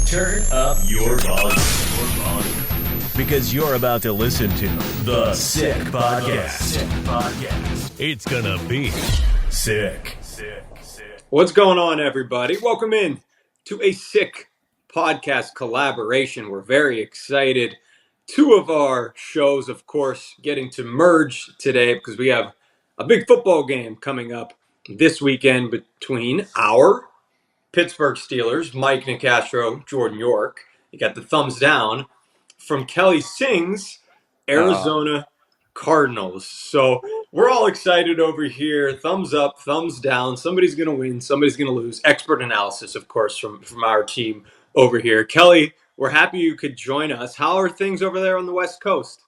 Turn up your volume. Because you're about to listen to the Sick Podcast. It's gonna be sick. What's going on, everybody? Welcome in to a Sick Podcast collaboration. We're very excited. Two of our shows, of course, getting to merge today because we have a big football game coming up this weekend between our Pittsburgh Steelers, Mike Nicastro, Jordan York. You got the thumbs down from Kelly Singh's Arizona Cardinals. So we're all excited over here. Thumbs up, thumbs down. Somebody's going to win. Somebody's going to lose. Expert analysis, of course, from our team over here. Kelly, we're happy you could join us. How are things over there on the West Coast?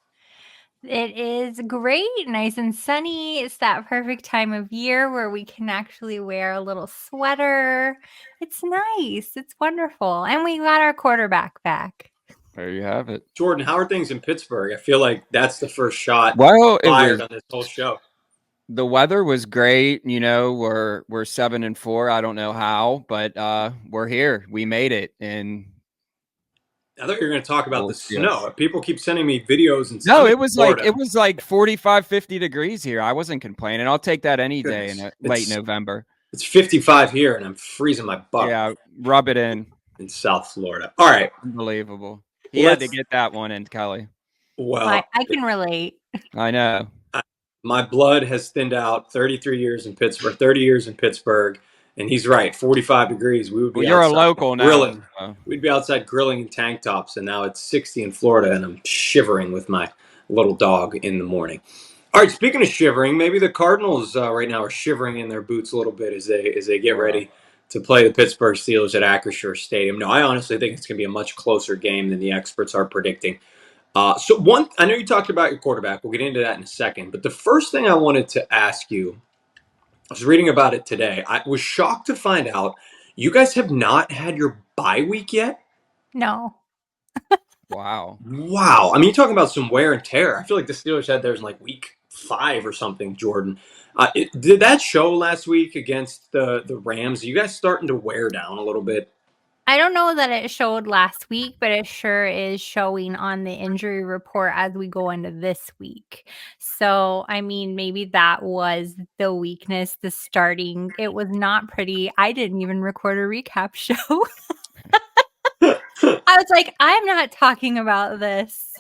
It is great, nice and sunny. It's that perfect time of year where we can actually wear a little sweater. It's nice. It's wonderful. And we got our quarterback back. There you have it. Jordan, how are things in Pittsburgh? I feel like that's the first shot fired on this whole show. The weather was great. You know, we're 7-4. I don't know how, but we're here. We made it. And I thought you were going to talk about the snow. Yes. People keep sending me videos and no, it was like 45, 50 degrees here. I wasn't complaining. I'll take that any day in late November. It's 55 here, and I'm freezing my butt. Yeah, rub it in South Florida. All right, unbelievable. He had to get that one in, Kelly. Well, I can relate. I know. My blood has thinned out. 33 years in Pittsburgh, 30 years in Pittsburgh. And he's right, 45 degrees. We would be you're a local grilling. Now. We'd be outside grilling in tank tops, and now it's 60 in Florida, and I'm shivering with my little dog in the morning. All right, speaking of shivering, maybe the Cardinals right now are shivering in their boots a little bit as they get ready to play the Pittsburgh Steelers at Acrisure Stadium. No, I honestly think it's going to be a much closer game than the experts are predicting. I know you talked about your quarterback. We'll get into that in a second. But the first thing I wanted to ask you, I was reading about it today. I was shocked to find out you guys have not had your bye week yet. No. Wow. I mean, you're talking about some wear and tear. I feel like the Steelers had theirs in like week 5 or something, Jordan. Did that show last week against the Rams? Are you guys starting to wear down a little bit? I don't know that it showed last week, but it sure is showing on the injury report as we go into this week. So, I mean, maybe that was the weakness, the starting. It was not pretty. I didn't even record a recap show. I was like, I'm not talking about this.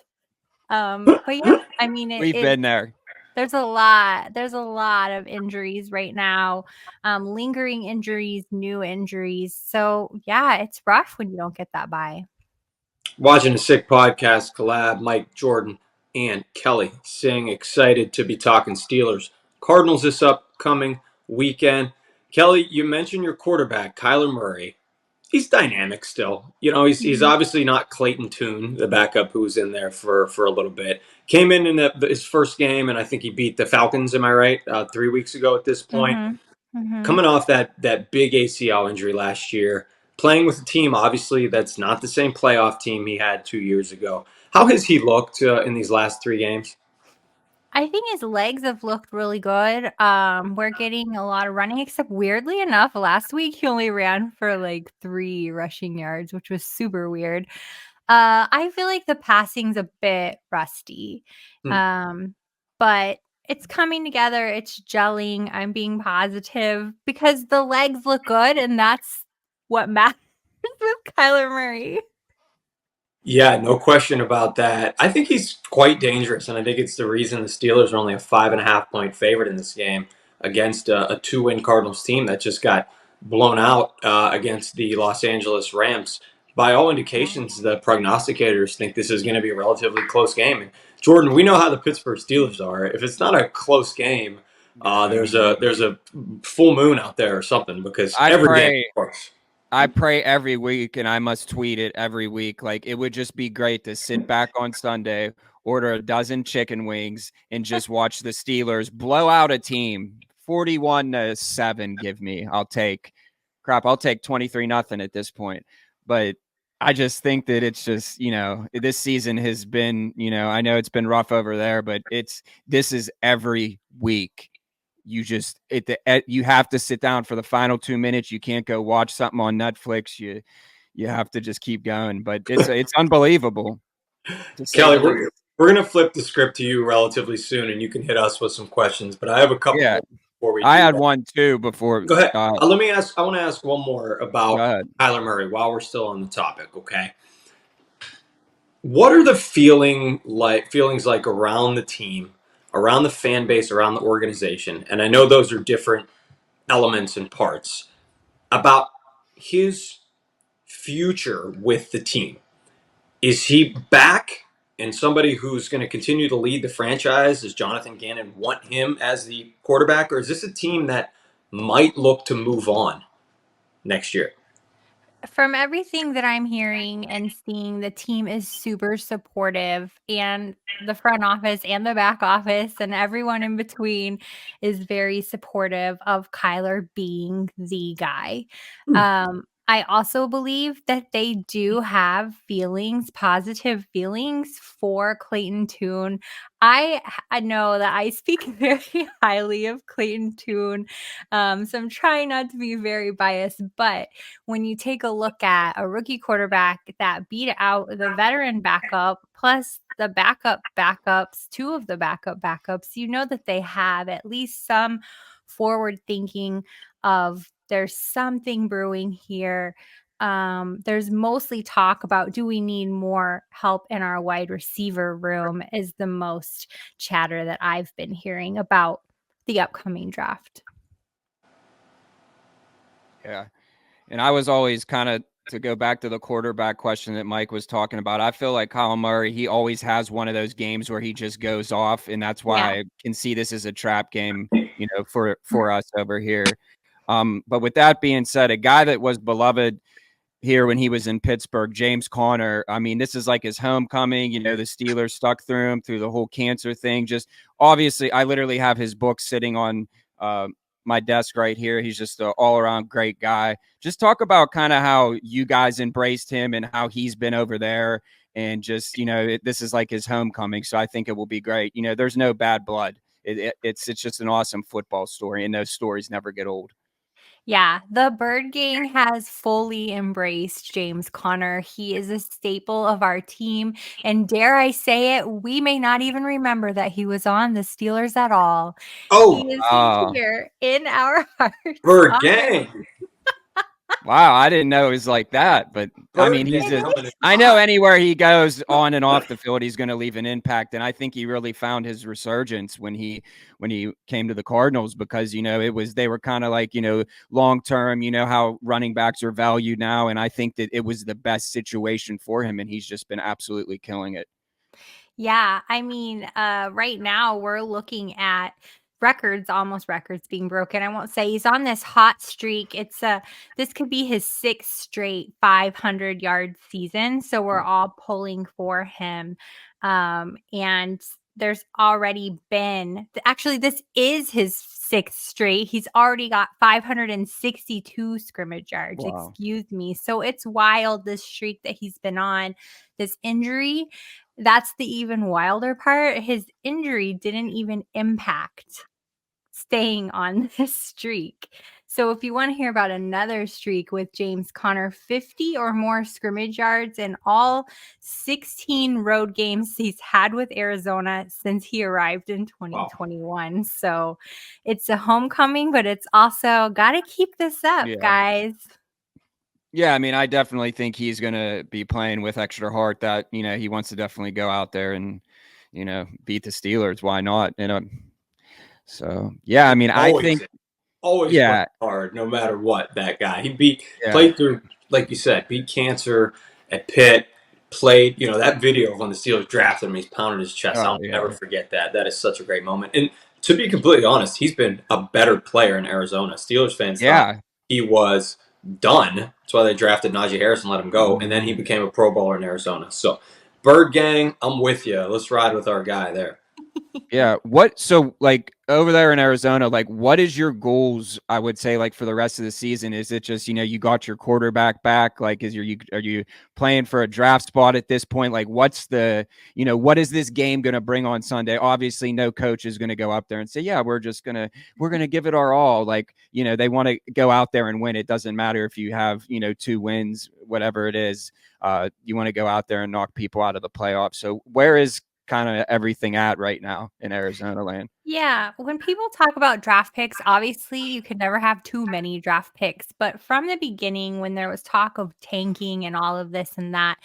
But yeah, I mean, we've been there. There's a lot of injuries right now, lingering injuries, new injuries. So yeah, it's rough when you don't get that bye. Watching the Sick Podcast collab, Mike, Jordan, and Kelly Singh, excited to be talking Steelers Cardinals this upcoming weekend. Kelly, you mentioned your quarterback, Kyler Murray. He's dynamic still. You know, he's obviously not Clayton Tune, the backup who was in there for a little bit. Came in his first game, and I think he beat the Falcons, am I right, 3 weeks ago at this point. Coming off that big ACL injury last year, playing with a team, obviously, that's not the same playoff team he had 2 years ago. How has he looked in these last 3 games? I think his legs have looked really good. We're getting a lot of running, except weirdly enough, last week he only ran for like 3 rushing yards, which was super weird. I feel like the passing's a bit rusty, but it's coming together. It's gelling. I'm being positive because the legs look good, and that's what matters with Kyler Murray. Yeah, no question about that. I think he's quite dangerous, and I think it's the reason the Steelers are only a 5.5-point favorite in this game against a 2-win Cardinals team that just got blown out against the Los Angeles Rams. By all indications, the prognosticators think this is going to be a relatively close game. And Jordan, we know how the Pittsburgh Steelers are. If it's not a close game, there's a full moon out there or something because every game is close. I pray every week, and I must tweet it every week. Like, it would just be great to sit back on Sunday, order a dozen chicken wings, and just watch the Steelers blow out a team 41-7. Give me, I'll take 23-0 at this point. But I just think that it's just, this season has been, I know it's been rough over there, but this is every week. You have to sit down for the final 2 minutes. You can't go watch something on Netflix. you have to just keep going. But it's unbelievable. To say Kelly, the least. we're going to flip the script to you relatively soon, and you can hit us with some questions. But I have a couple Yeah, more before we I do had that. one too before. Go ahead. Go Let me ask. I want to ask one more about ahead. Kyler Murray while we're still on the topic. Okay. What are the feelings like around the team, around the fan base, around the organization? And I know those are different elements and parts about his future with the team. Is he back and somebody who's going to continue to lead the franchise? Does Jonathan Gannon want him as the quarterback, or is this a team that might look to move on next year? From everything that I'm hearing and seeing, the team is super supportive, and the front office and the back office and everyone in between is very supportive of Kyler being the guy. I also believe that they do have feelings, positive feelings for Clayton Tune. I know that I speak very highly of Clayton Tune, so I'm trying not to be very biased, but when you take a look at a rookie quarterback that beat out the veteran backup plus the backup backups, two of the backup backups, you know that they have at least some forward thinking of there's something brewing here. There's mostly talk about, do we need more help in our wide receiver room, is the most chatter that I've been hearing about the upcoming draft. Yeah. And I was always kind of, to go back to the quarterback question that Mike was talking about, I feel like Kyler Murray, he always has one of those games where he just goes off. And that's why I can see this as a trap game, for us over here. But with that being said, a guy that was beloved here when he was in Pittsburgh, James Conner, I mean, this is like his homecoming. The Steelers stuck through him through the whole cancer thing. Just obviously, I literally have his book sitting on my desk right here. He's just an all-around great guy. Just talk about kind of how you guys embraced him and how he's been over there, and just this is like his homecoming. So I think it will be great. There's no bad blood. It's just an awesome football story, and those stories never get old. Yeah, the Bird Gang has fully embraced James Conner. He is a staple of our team. And dare I say it, we may not even remember that he was on the Steelers at all. He is here in our hearts. Bird Gang. Wow, I didn't know it was like that, but I mean, I know anywhere he goes on and off the field, he's going to leave an impact. And I think he really found his resurgence when he came to the Cardinals, because, they were kind of like, long-term, how running backs are valued now. And I think that it was the best situation for him, and he's just been absolutely killing it. Yeah, I mean, right now we're looking at almost records being broken. I won't say he's on this hot streak. This could be his 6th straight 500-yard season. So we're all pulling for him. And there's already been, actually, this is his 6th straight. He's already got 562 scrimmage yards. Wow. Excuse me. So it's wild, this streak that he's been on. This injury, that's the even wilder part. His injury didn't even impact staying on this streak. So if you want to hear about another streak with James Conner, 50 or more scrimmage yards in all 16 road games he's had with Arizona since he arrived in 2021. Wow. So it's a homecoming, but it's also got to keep this up, guys. Yeah, I mean, I definitely think he's going to be playing with extra heart, that, he wants to definitely go out there and, beat the Steelers. Why not? So, yeah, I mean, I think always hard, no matter what, that guy. He played through, like you said, beat cancer at Pitt, played, that video of when the Steelers drafted him, he's pounding his chest. I'll never forget that. That is such a great moment. And to be completely honest, he's been a better player in Arizona. Steelers fans thought he was done. That's why they drafted Najee Harris and let him go. And then he became a Pro Bowler in Arizona. So, Bird Gang, I'm with you. Let's ride with our guy there. Yeah. So like over there in Arizona, like what is your goals? I would say like for the rest of the season, is it just, you got your quarterback back? Like, are you playing for a draft spot at this point? Like what's what is this game going to bring on Sunday? Obviously no coach is going to go up there and say, yeah, we're going to give it our all. Like, they want to go out there and win. It doesn't matter if you have, 2 wins, whatever it is. You want to go out there and knock people out of the playoffs. So where is kind of everything at right now in Arizona land? Yeah, when people talk about draft picks, obviously you can never have too many draft picks. But from the beginning, when there was talk of tanking and all of this and that,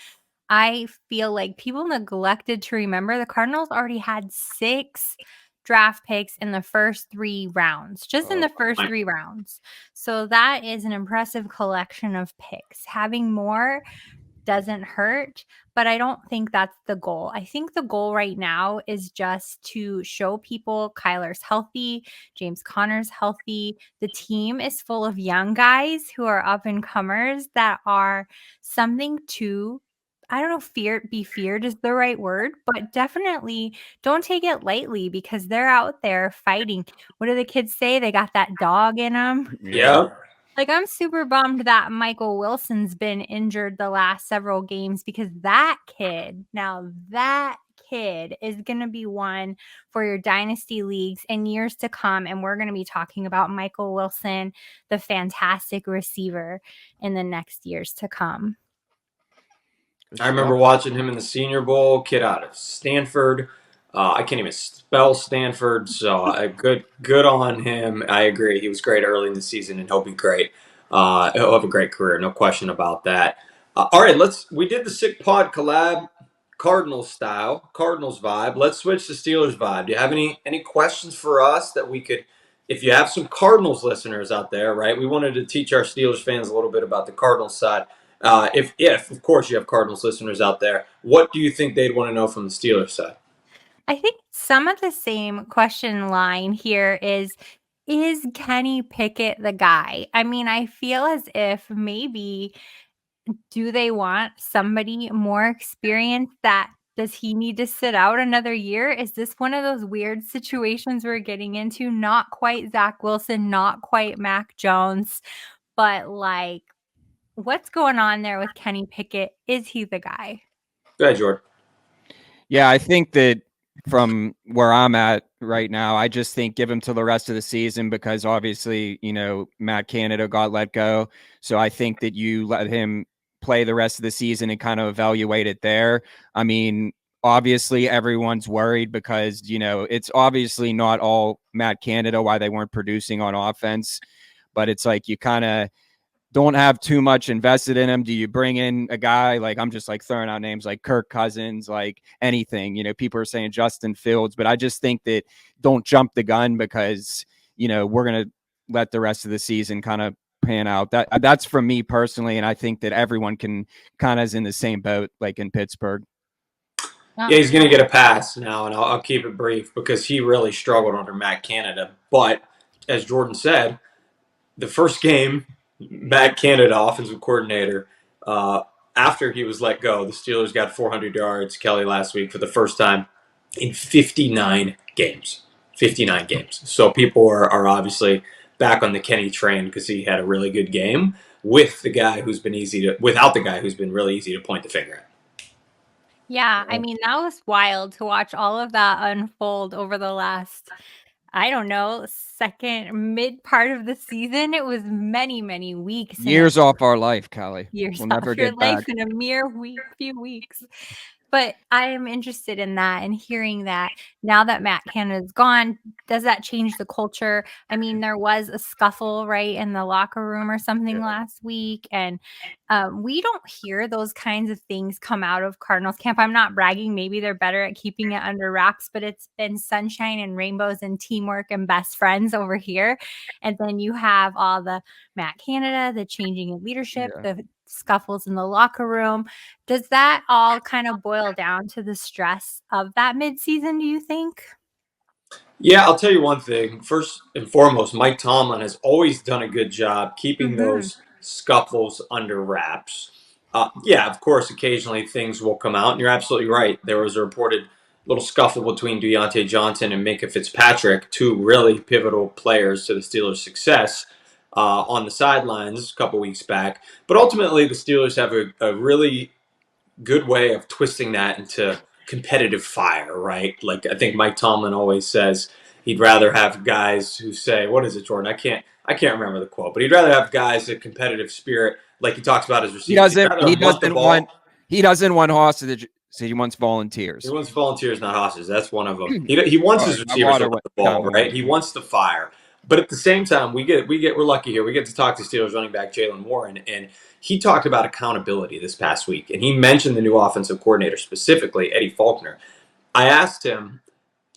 I feel like people neglected to remember the Cardinals already had 6 draft picks in the first 3 rounds, just in the first 3 rounds. So that is an impressive collection of picks. Having more doesn't hurt, but I don't think that's the goal. I think the goal right now is just to show people Kyler's healthy, James Conner's healthy. The team is full of young guys who are up and comers that are something to, I don't know, be feared is the right word, but definitely don't take it lightly because they're out there fighting. What do the kids say? They got that dog in them. Yeah. Like, I'm super bummed that Michael Wilson's been injured the last several games because that kid is going to be one for your dynasty leagues in years to come. And we're going to be talking about Michael Wilson, the fantastic receiver, in the next years to come. I remember watching him in the Senior Bowl, kid out of Stanford. I can't even spell Stanford, so good on him. I agree. He was great early in the season, and he'll be great. He'll have a great career, no question about that. All right, we did the Sick Pod collab, Cardinals style, Cardinals vibe. Let's switch to Steelers vibe. Do you have any questions for us that we could? If you have some Cardinals listeners out there, right? We wanted to teach our Steelers fans a little bit about the Cardinals side. If of course you have Cardinals listeners out there, what do you think they'd want to know from the Steelers side? I think some of the same question line here is Kenny Pickett the guy? I mean, I feel as if maybe do they want somebody more experienced that does he need to sit out another year? Is this one of those weird situations we're getting into? Not quite Zach Wilson, not quite Mac Jones, but like what's going on there with Kenny Pickett? Is he the guy? Go ahead, Jordan. Yeah, I think that from where I'm at right now, I just think give him to the rest of the season because obviously, Matt Canada got let go. So I think that you let him play the rest of the season and kind of evaluate it there. I mean, obviously everyone's worried because, it's obviously not all Matt Canada why they weren't producing on offense, but it's like you kind of don't have too much invested in him. Do you bring in a guy like I'm just like throwing out names like Kirk Cousins, like anything? People are saying Justin Fields, but I just think that don't jump the gun because we're gonna let the rest of the season kind of pan out. That's from me personally, and I think that everyone can kind of is in the same boat like in Pittsburgh. Yeah, he's going to get a pass now, and I'll keep it brief because he really struggled under Matt Canada. But as Jordan said, the first game, Matt Canada, offensive coordinator, after he was let go, the Steelers got 400 yards, Kelly, last week for the first time in 59 games. 59 games. So people are obviously back on the Kenny train because he had a really good game without the guy who's been really easy to point the finger at. Yeah, I mean, that was wild to watch all of that unfold over the last, I don't know, mid part of the season. It was many, many weeks. Years off our life, Callie. Years we'll never off your get life back. in a mere few weeks. But I am interested in that and hearing that now that Matt Canada's gone, does that change the culture? I mean, there was a scuffle, right, in the locker room or something last week. And we don't hear those kinds of things come out of Cardinals camp. I'm not bragging. Maybe they're better at keeping it under wraps, but it's been sunshine and rainbows and teamwork and best friends over here. And then you have all the Matt Canada, the changing of leadership, the scuffles in the locker room. Does that all kind of boil down to the stress of that midseason, do you think? Yeah, I'll tell you one thing. First and foremost, Mike Tomlin has always done a good job keeping those scuffles under wraps. Yeah, of course, occasionally things will come out, and you're absolutely right. There was a reported little scuffle between Deontay Johnson and Minkah Fitzpatrick, two really pivotal players to the Steelers' success on the sidelines a couple weeks back. But ultimately, the Steelers have a really good way of twisting that into competitive fire, right? Like I think Mike Tomlin always says he'd rather have guys who say, "What is it, Jordan?" I can't remember the quote, but he'd rather have guys a competitive spirit, like he talks about his He receivers. He'd doesn't. rather He want the doesn't ball. want. He doesn't want hostage. So he wants volunteers. He wants volunteers, not hostages. That's one of them. He wants his receivers to run the ball, right? He wants the fire. But at the same time, we're lucky here. We get to talk to Steelers running back Jaylen Warren, and he talked about accountability this past week, and he mentioned the new offensive coordinator, specifically Eddie Faulkner. I asked him,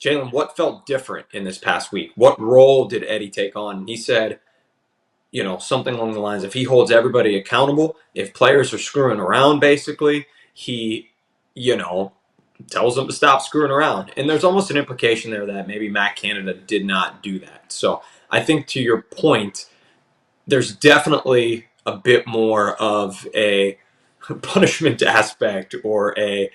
Jaylen, what felt different in this past week? What role did Eddie take on? And he said, something along the lines of he holds everybody accountable. If players are screwing around, basically, he, tells them to stop screwing around. And there's almost an implication there that maybe Matt Canada did not do that. So I think to your point, there's definitely a bit more of a punishment aspect or a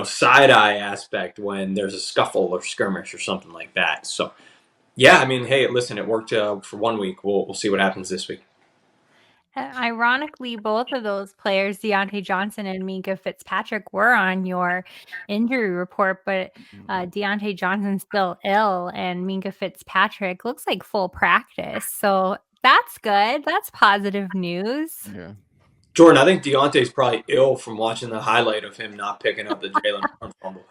side eye aspect when there's a scuffle or skirmish or something like that. So yeah, I mean, hey, listen, it worked for 1 week. We'll see what happens this week. Ironically, both of those players, Deontay Johnson and Minkah Fitzpatrick, were on your injury report, but Deontay Johnson's still ill, and Minkah Fitzpatrick looks like full practice. So that's good. That's positive news. Yeah. Jordan, I think Deontay's probably ill from watching the highlight of him not picking up the Jaylen Warren fumble.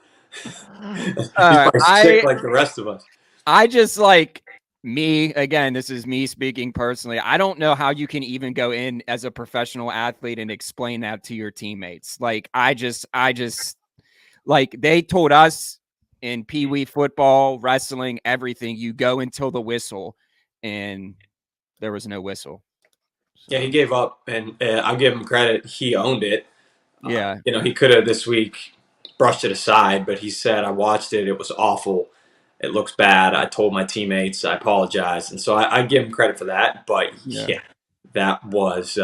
He's probably sick like the rest of us. I just like me, again, this is me speaking personally. I don't know how you can even go in as a professional athlete and explain that to your teammates. Like, I just like they told us in Pee Wee football, wrestling, everything, you go until the whistle, and there was no whistle. So. Yeah, he gave up, and I'll give him credit. He owned it. Yeah. He could have this week brushed it aside, but he said, I watched it. It was awful. It looks bad. I told my teammates. I apologized. And so I give him credit for that. But, yeah that was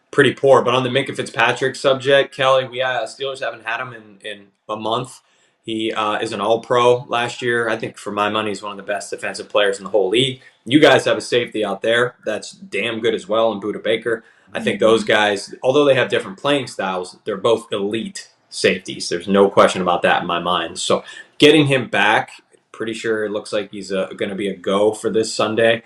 pretty poor. But on the Minkah Fitzpatrick subject, Kelly, Steelers haven't had him in a month. He is an all-pro last year. I think for my money, he's one of the best defensive players in the whole league. You guys have a safety out there that's damn good as well in Budda Baker. I think those guys, although they have different playing styles, they're both elite safeties. There's no question about that in my mind. So getting him back, pretty sure it looks like he's going to be a go for this Sunday,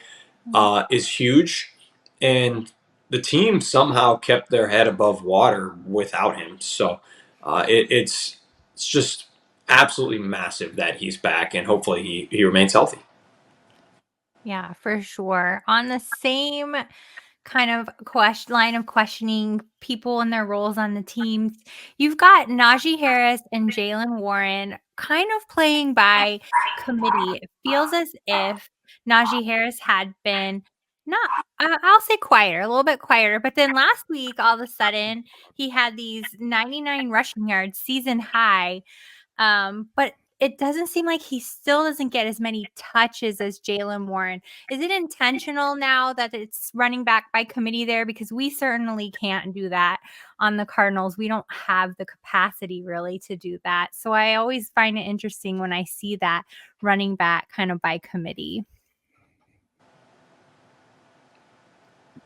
is huge. And the team somehow kept their head above water without him. So it's just absolutely massive that he's back, and hopefully he remains healthy. Yeah, for sure. On the same kind of line of questioning people and their roles on the teams, you've got Najee Harris and Jaylen Warren kind of playing by committee. It feels as if Najee Harris had been I'll say quieter, a little bit quieter, but then last week, all of a sudden, he had these 99 rushing yards, season high, but it doesn't seem like he still doesn't get as many touches as Jaylen Warren. Is it intentional now that it's running back by committee there? Because we certainly can't do that on the Cardinals. We don't have the capacity really to do that. So I always find it interesting when I see that running back kind of by committee.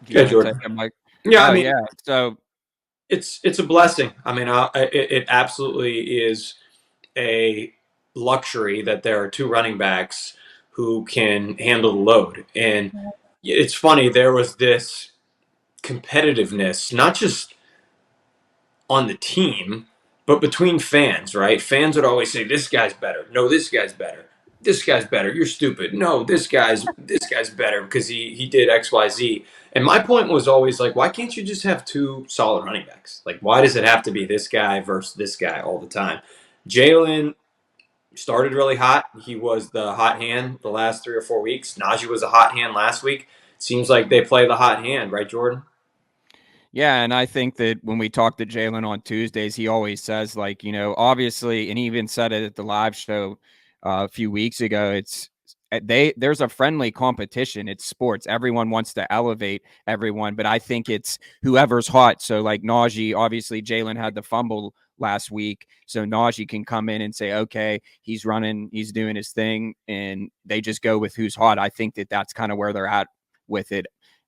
Yeah, Jordan. Yeah, So it's a blessing. I mean, it absolutely is a luxury that there are two running backs who can handle the load. And it's funny, there was this competitiveness, not just on the team, but between fans, right? Fans would always say, this guy's better. No, this guy's better. This guy's better. You're stupid. No, this guy's better because he did X, Y, Z. And my point was always like, why can't you just have two solid running backs? Like, why does it have to be this guy versus this guy all the time? Jaylen started really hot. He was the hot hand the last 3 or 4 weeks. Najee was a hot hand last week. Seems like they play the hot hand, right, Jordan? Yeah, and I think that when we talk to Jaylen on Tuesdays, he always says, like, obviously, and he even said it at the live show a few weeks ago, there's a friendly competition. It's sports. Everyone wants to elevate everyone, but I think it's whoever's hot. So like Najee, obviously Jalen had the fumble last week, so Najee can come in and say, okay, he's running, he's doing his thing, and they just go with who's hot. I think that's kind of where they're at with it.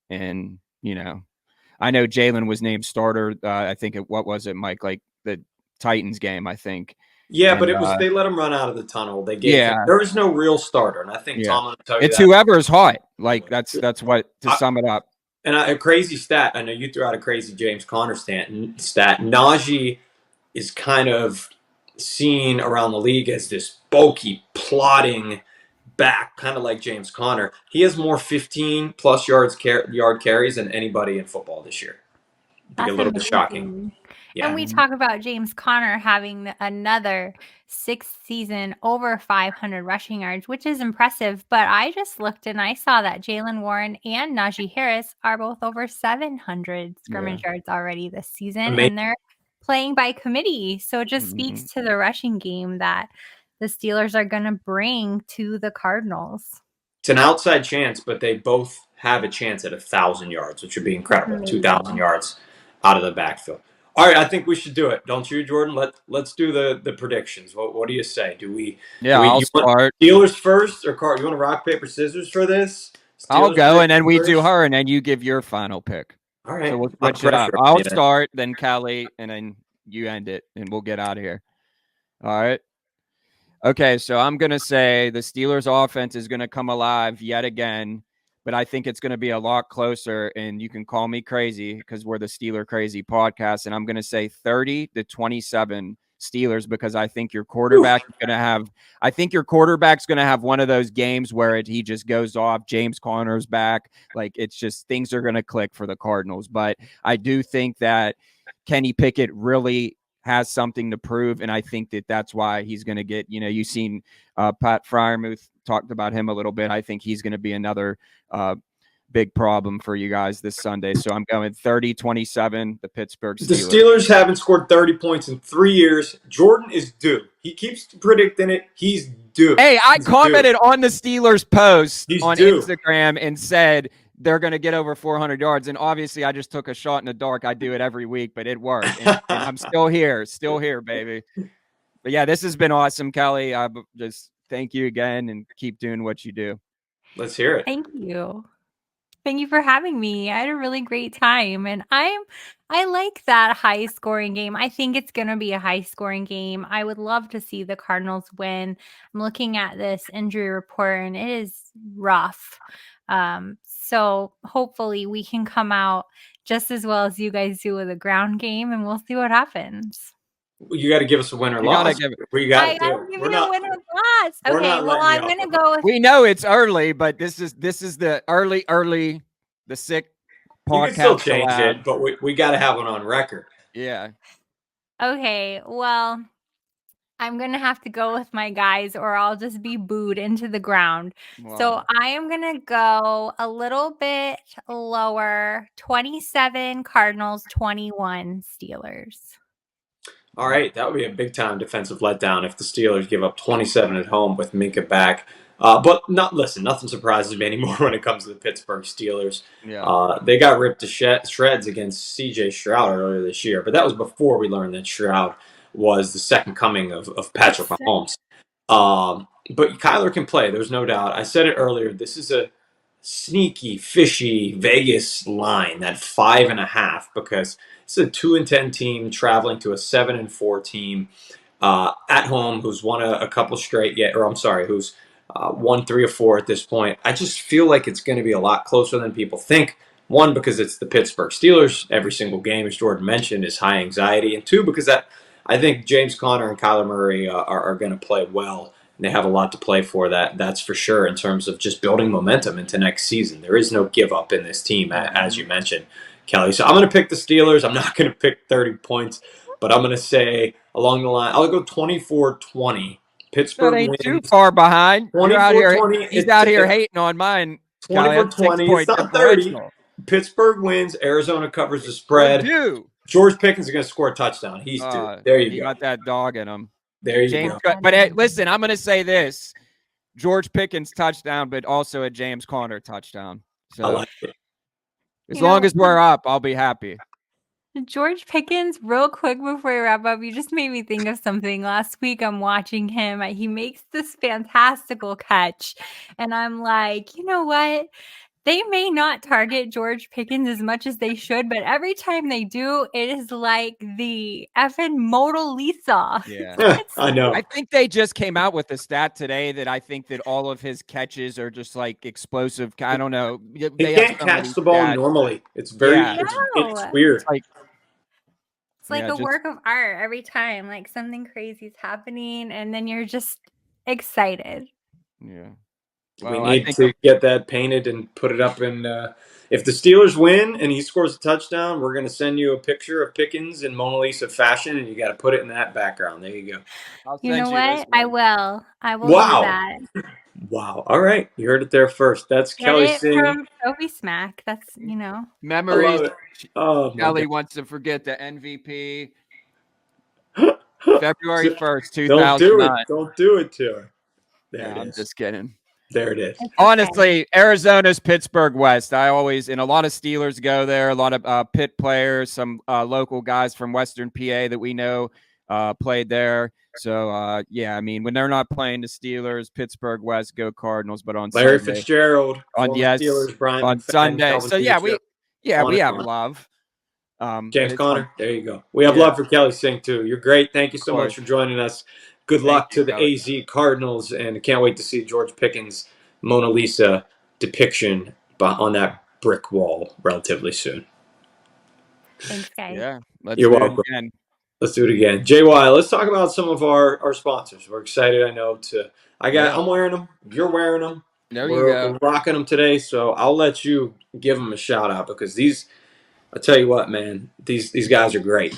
And I know Jalen was named starter. I think what was it, Mike? Like the Titans game, I think. Yeah, but it was they let him run out of the tunnel. They gave him, there was no real starter, and I think Tom will tell you it's that. whoever's hot. Like that's what sum it up. And a crazy stat. I know you threw out a crazy James Conner stat. Najee is kind of seen around the league as this bulky, plodding back, kind of like James Conner. He has more 15-plus yard carries than anybody in football this year. Be a little bit shocking. Yeah. And we talk about James Conner having another 6th season over 500 rushing yards, which is impressive. But I just looked and I saw that Jalen Warren and Najee Harris are both over 700 scrimmage yards already this season. Amazing. And they're playing by committee. So it just speaks to the rushing game that the Steelers are going to bring to the Cardinals. It's an outside chance, but they both have a chance at 1,000 yards, which would be incredible. 2,000 yards out of the backfield. All right, I think we should do it. Don't you, Jordan? Let's do the predictions. What do you say? I'll start. Steelers first or Card? You want to rock, paper, scissors for this? Steelers I'll go, and then we do her, and then you give your final pick. All right. So we'll switch it up. I'll start, then Kelly, and then you end it, and we'll get out of here. All right. Okay, so I'm going to say the Steelers offense is going to come alive yet again, but I think it's going to be a lot closer, and you can call me crazy because we're the Steeler Crazy podcast, and I'm going to say 30-27 Steelers because I think your quarterback is going to have – I think your quarterback's going to have one of those games where he just goes off. James Conner's back. Like, it's just things are going to click for the Cardinals. But I do think that Kenny Pickett really – has something to prove, and I think that's why he's going to get, you've seen Pat Freiermuth talked about him a little bit. I think he's going to be another big problem for you guys this Sunday. So I'm going 30-27, the Pittsburgh Steelers. The Steelers haven't scored 30 points in 3 years. Jordan is due. He keeps predicting it. He's due. Hey, I commented on the Steelers post on Instagram and said they're going to get over 400 yards. And obviously I just took a shot in the dark. I do it every week, but it worked. And I'm still here, baby. But yeah, this has been awesome, Kelly. I just thank you again and keep doing what you do. Let's hear it. Thank you. Thank you for having me. I had a really great time, and I like that high scoring game. I think it's going to be a high scoring game. I would love to see the Cardinals win. I'm looking at this injury report, and it is rough. So hopefully we can come out just as well as you guys do with a ground game, and we'll see what happens. You got to give us a win or loss. I got to give you a win or loss. Okay, well, I'm going to go with... We know it's early, but this is the early, the sick podcast. You can still change it, but we got to have one on record. Yeah. Okay, well... I'm going to have to go with my guys or I'll just be booed into the ground. Wow. So I am going to go a little bit lower, 27 Cardinals, 21 Steelers. All right, that would be a big-time defensive letdown if the Steelers give up 27 at home with Minka back. But nothing surprises me anymore when it comes to the Pittsburgh Steelers. Yeah. They got ripped to shreds against C.J. Stroud earlier this year, but that was before we learned that Stroud was the second coming of Patrick Mahomes. But Kyler can play, there's no doubt. I said it earlier, this is a sneaky, fishy Vegas line, that 5.5, because it's a 2-10 team traveling to a 7-4 team at home who's won a couple straight who's won 3 or 4 at this point. I just feel like it's going to be a lot closer than people think. One, because it's the Pittsburgh Steelers. Every single game, as Jordan mentioned, is high anxiety. And two, because I think James Conner and Kyler Murray are going to play well, and they have a lot to play for. That's for sure in terms of just building momentum into next season. There is no give up in this team, as you mentioned, Kelly. So I'm going to pick the Steelers. I'm not going to pick 30 points, but I'm going to say along the line, I'll go 24-20. Pittsburgh ain't wins. Too far behind. 24-20. He's out here hating on mine. 24-20. It's not 30. Pittsburgh wins. Arizona covers the spread. George Pickens is going to score a touchdown. He's due. There you go. He got that dog in him. There you go. But listen, I'm going to say this. George Pickens touchdown, but also a James Conner touchdown. I So like it. as long as we're up, I'll be happy. George Pickens, real quick before we wrap up, you just made me think of something. Last week, I'm watching him. He makes this fantastical catch. And I'm like, you know what? They may not target George Pickens as much as they should, but every time they do, it is like the effing Mona Lisa. Yeah. I know. I think they just came out with a stat today that I think that all of his catches are just like explosive. I don't know. He can't catch the ball normally. It's very it's weird. It's like a work of art every time. Like something crazy is happening, and then you're just excited. Yeah. Well, we need to get that painted and put it up in. If the Steelers win and he scores a touchdown, we're going to send you a picture of Pickens in Mona Lisa fashion, and you got to put it in that background. There you go. You know what? I will. I will do that. Wow. All right. You heard it there first. That's Kelly Singh. From Toby Smack. That's, memories. Oh, Kelly wants to forget the MVP. February 1st, 2009. Don't do it to her. I'm just kidding. There it is. Honestly, Arizona's Pittsburgh West. I always, and a lot of Steelers go there, a lot of Pitt players, some local guys from Western PA that we know played there. So, yeah, I mean, when they're not playing the Steelers, Pittsburgh West, go Cardinals. But on Larry Sunday, Fitzgerald, Steelers, Brian on Sunday. So, yeah, we have love. James Conner, there you go. We have love for Kelly Singh, too. You're great. Thank you so much for joining us. Good luck to the AZ Cardinals, and I can't wait to see George Pickens' Mona Lisa depiction on that brick wall relatively soon. Thanks, guys. Yeah, you're welcome. Again. Let's do it again. JY, let's talk about some of our sponsors. We're excited, I know. I'm wearing them. You're wearing them. There you go. We're rocking them today, so I'll let you give them a shout out because I tell you what, man, these guys are great.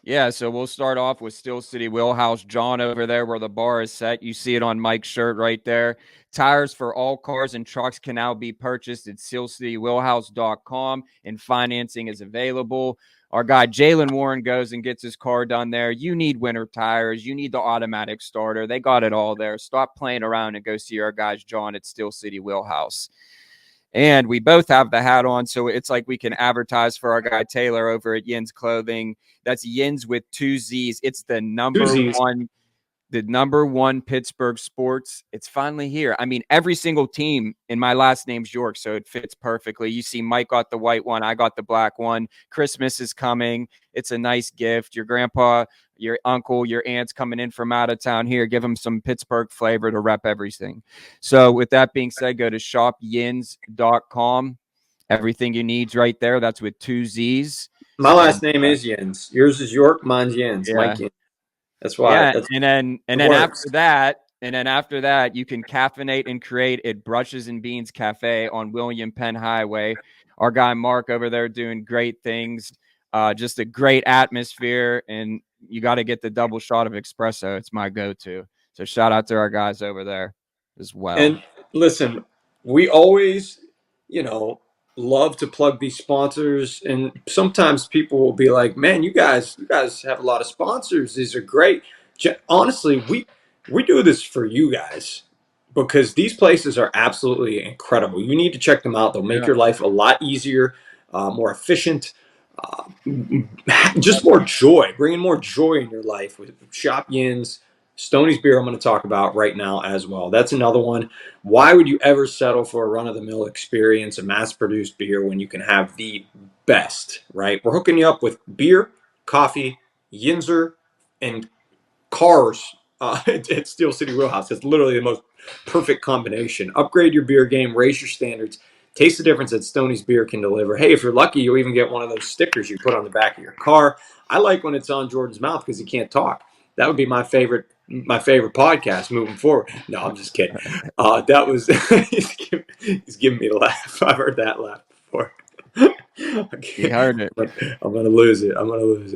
Yeah, so we'll start off with Steel City Wheelhouse. John over there where the bar is set. You see it on Mike's shirt right there. Tires for all cars and trucks can now be purchased at steelcitywheelhouse.com, and financing is available. Our guy Jalen Warren goes and gets his car done there. You need winter tires. You need the automatic starter. They got it all there. Stop playing around and go see our guys John at Steel City Wheelhouse. And we both have the hat on, so it's like we can advertise for our guy Taylor over at Yin's Clothing. That's Yin's with 2 Z's. It's the number one Pittsburgh sports. It's finally here. I mean, every single team, in my last name's York, so it fits perfectly. You see Mike got the white one. I got the black one. Christmas is coming. It's a nice gift. Your grandpa, your uncle, your aunt's coming in from out of town here. Give them some Pittsburgh flavor to rep everything. So with that being said, go to shopyins.com. Everything you need's right there. That's with 2 Z's. My last name is Yins. Yours is York. Mine's Yins. Mike Yins. That's why. Yeah, and then after that, you can caffeinate and create at Brushes and Beans Cafe on William Penn Highway. Our guy Mark over there doing great things. Just a great atmosphere, and you got to get the double shot of espresso. It's my go-to. So shout out to our guys over there as well. And listen, we always, love to plug these sponsors, and sometimes people will be like, man, you guys have a lot of sponsors. These are great. Honestly, we do this for you guys because these places are absolutely incredible. You need to check them out. They'll make your life a lot easier, more efficient, just more joy, bringing more joy in your life with Shop Yins. Stoney's beer I'm going to talk about right now as well. That's another one. Why would you ever settle for a run-of-the-mill experience, a mass-produced beer, when you can have the best, right? We're hooking you up with beer, coffee, Yinzer, and cars at Steel City Wheelhouse. It's literally the most perfect combination. Upgrade your beer game, raise your standards, taste the difference that Stoney's beer can deliver. Hey, if you're lucky, you'll even get one of those stickers you put on the back of your car. I like when it's on Jordan's mouth because he can't talk. That would be my favorite podcast moving forward. No, I'm just kidding. That was he's giving me a laugh. I've heard that laugh before. You heard it. I'm gonna lose it.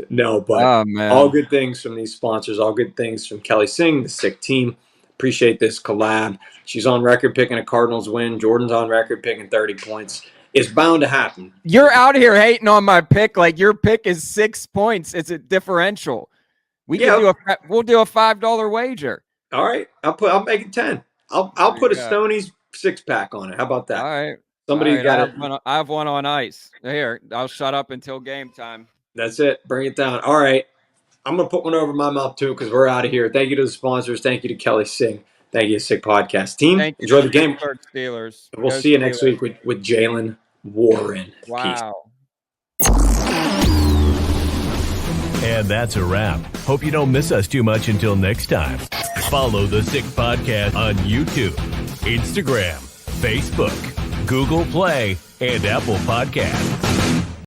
No, but all good things from these sponsors. All good things from Kelly Singh, the sick team. Appreciate this collab. She's on record picking a Cardinals win. Jordan's on record picking 30 points. It's bound to happen. You're out here hating on my pick like your pick is 6 points. It's a differential. We'll do a $5 wager. All right, I'll make it 10. I'll put a Yeah. Stoney's 6-pack on it. How about that? All right. Somebody All right, got it. I have one on ice. Here, I'll shut up until game time. That's it. Bring it down. All right. I'm going to put one over my mouth, too, because we're out of here. Thank you to the sponsors. Thank you to Kelly Singh. Thank you to Sick Podcast Team. Thank you, Enjoy the game. Pittsburgh Steelers. We'll Go see you next Steelers. week with Jalen Warren. Wow. Peace. And that's a wrap. Hope you don't miss us too much until next time. Follow the Sick Podcast on YouTube, Instagram, Facebook, Google Play, and Apple Podcasts.